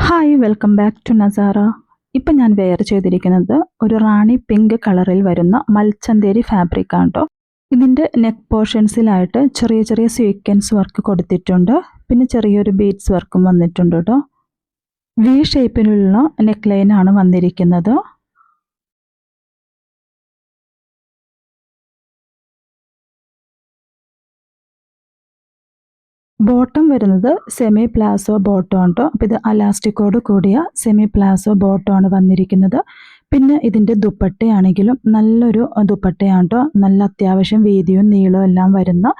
Hi welcome back to നസാറ. ഇപ്പം ഞാൻ വെയർ ചെയ്തിരിക്കുന്നത് ഒരു റാണി പിങ്ക് കളറിൽ വരുന്ന മൽച്ചന്തേരി ഫാബ്രിക് ആണ് കേട്ടോ. ഇതിൻ്റെ നെക്ക് പോർഷൻസിലായിട്ട് ചെറിയ ചെറിയ സ്വീക്വൻസ് വർക്ക് കൊടുത്തിട്ടുണ്ട്. പിന്നെ ചെറിയൊരു ബീഡ്സ് വർക്കും വന്നിട്ടുണ്ട് കേട്ടോ. വി ഷേപ്പിലുള്ള നെക്ക് ലൈനാണ് വന്നിരിക്കുന്നത്. ബോട്ടം വരുന്നത് സെമി പ്ലാസോ ബോട്ടം ആണ് കേട്ടോ. അപ്പോൾ ഇത് അലാസ്റ്റിക്കോട് കൂടിയ സെമി പ്ലാസോ ബോട്ടം ആണ് വന്നിരിക്കുന്നത്. പിന്നെ ഇതിൻ്റെ ദുപ്പട്ടയാണെങ്കിലും നല്ലൊരു ദുപ്പട്ടയാണ് കേട്ടോ. നല്ല അത്യാവശ്യം വീതിയും നീളവും എല്ലാം വരുന്ന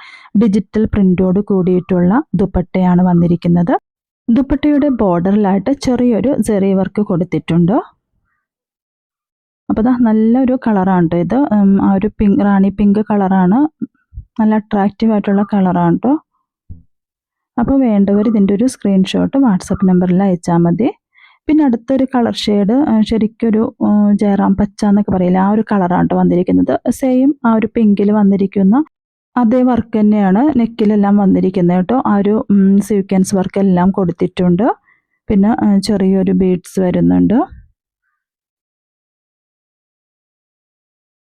ഡിജിറ്റൽ പ്രിൻ്റോട് കൂടിയിട്ടുള്ള ദുപ്പട്ടയാണ് വന്നിരിക്കുന്നത്. ദുപ്പട്ടയുടെ ബോർഡറിലായിട്ട് ചെറിയൊരു ജെറി വർക്ക് കൊടുത്തിട്ടുണ്ട്. അപ്പോൾ നല്ലൊരു കളറാണ് കേട്ടോ ഇത്. ആ ഒരു റാണി പിങ്ക് കളറാണ്. നല്ല അട്രാക്റ്റീവ് ആയിട്ടുള്ള കളറാണ് കേട്ടോ. അപ്പോൾ വേണ്ടവർ ഇതിൻ്റെ ഒരു സ്ക്രീൻഷോട്ട് വാട്സപ്പ് നമ്പറിൽ അയച്ചാൽ മതി. പിന്നെ അടുത്തൊരു കളർ ഷെയ്ഡ് ശരിക്കൊരു ജയറാം പച്ച എന്നൊക്കെ പറയില്ല, ആ ഒരു കളറാണ് കേട്ടോ വന്നിരിക്കുന്നത്. സെയിം ആ ഒരു പിങ്കിൽ വന്നിരിക്കുന്ന അതേ വർക്ക് തന്നെയാണ് നെക്കിലെല്ലാം വന്നിരിക്കുന്നത് കേട്ടോ. ആ ഒരു സീക്വൻസ് വർക്ക് എല്ലാം കൊടുത്തിട്ടുണ്ട്. പിന്നെ ചെറിയൊരു ബീഡ്സ് വരുന്നുണ്ട്.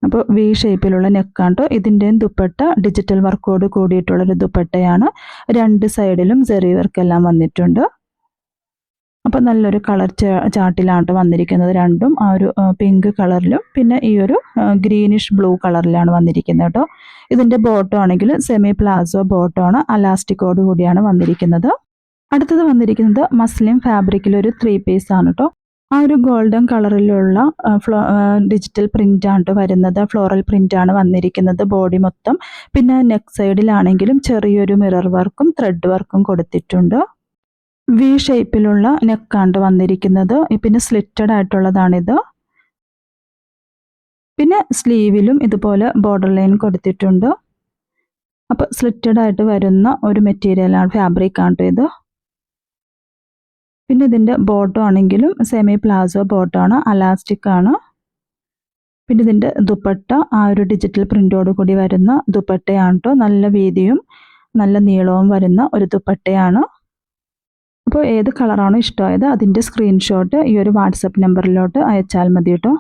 അപ്പോൾ വി ഷേപ്പിലുള്ള നെക്കാണ് കേട്ടോ. ഇതിൻ്റെയും ദുപ്പട്ട ഡിജിറ്റൽ വർക്കോട് കൂടിയിട്ടുള്ളൊരു ദുപ്പട്ടയാണ്. രണ്ട് സൈഡിലും ജെറി വർക്കെല്ലാം വന്നിട്ടുണ്ട്. അപ്പോൾ നല്ലൊരു കളർ ചാർട്ടിലാണ് കേട്ടോ വന്നിരിക്കുന്നത്. രണ്ടും ആ ഒരു പിങ്ക് കളറിലും പിന്നെ ഈ ഒരു ഗ്രീനിഷ് ബ്ലൂ കളറിലാണ് വന്നിരിക്കുന്നത് കേട്ടോ. ഇതിൻ്റെ ബോട്ടം ആണെങ്കിൽ സെമി പ്ലാസോ ബോട്ടം ആണ്, അലാസ്റ്റിക്കോട് കൂടിയാണ് വന്നിരിക്കുന്നത്. അടുത്തത് വന്നിരിക്കുന്നത് മസ്ലിൻ ഫാബ്രിക്കിലൊരു 3 പീസ് ആണ് കേട്ടോ. ആ ഒരു ഗോൾഡൻ കളറിലുള്ള ഡിജിറ്റൽ പ്രിൻ്റാണ് വരുന്നത്. ഫ്ലോറൽ പ്രിൻ്റാണ് വന്നിരിക്കുന്നത് ബോഡി മൊത്തം. പിന്നെ നെക്ക് സൈഡിലാണെങ്കിലും ചെറിയൊരു മിറർ വർക്കും ത്രെഡ് വർക്കും കൊടുത്തിട്ടുണ്ട്. വി ഷേപ്പിലുള്ള നെക്കാണ് വന്നിരിക്കുന്നത്. പിന്നെ സ്ലിറ്റഡ് ആയിട്ടുള്ളതാണിത്. പിന്നെ സ്ലീവിലും ഇതുപോലെ ബോർഡർ ലൈൻ കൊടുത്തിട്ടുണ്ട്. അപ്പോൾ സ്ലിറ്റഡ് ആയിട്ട് വരുന്ന ഒരു മെറ്റീരിയലാണ്, ഫാബ്രിക്കാണ് ഇത്. പിന്നെ ഇതിൻ്റെ ബോട്ടം ആണെങ്കിലും സെമി പ്ലാസോ ബോട്ടമാണ്, അലാസ്റ്റിക് ആണ്. പിന്നെ ഇതിൻ്റെ ദുപ്പട്ട ആ ഒരു ഡിജിറ്റൽ പ്രിൻ്റോട് കൂടി വരുന്ന ദുപ്പട്ടയാണ് കേട്ടോ. നല്ല വീതിയും നല്ല നീളവും വരുന്ന ഒരു ദുപ്പട്ടയാണ്. അപ്പോൾ ഏത് കളറാണോ ഇഷ്ടമായത് അതിൻ്റെ സ്ക്രീൻഷോട്ട് ഈ ഒരു വാട്സപ്പ് നമ്പറിലോട്ട് അയച്ചാൽ മതി കേട്ടോ.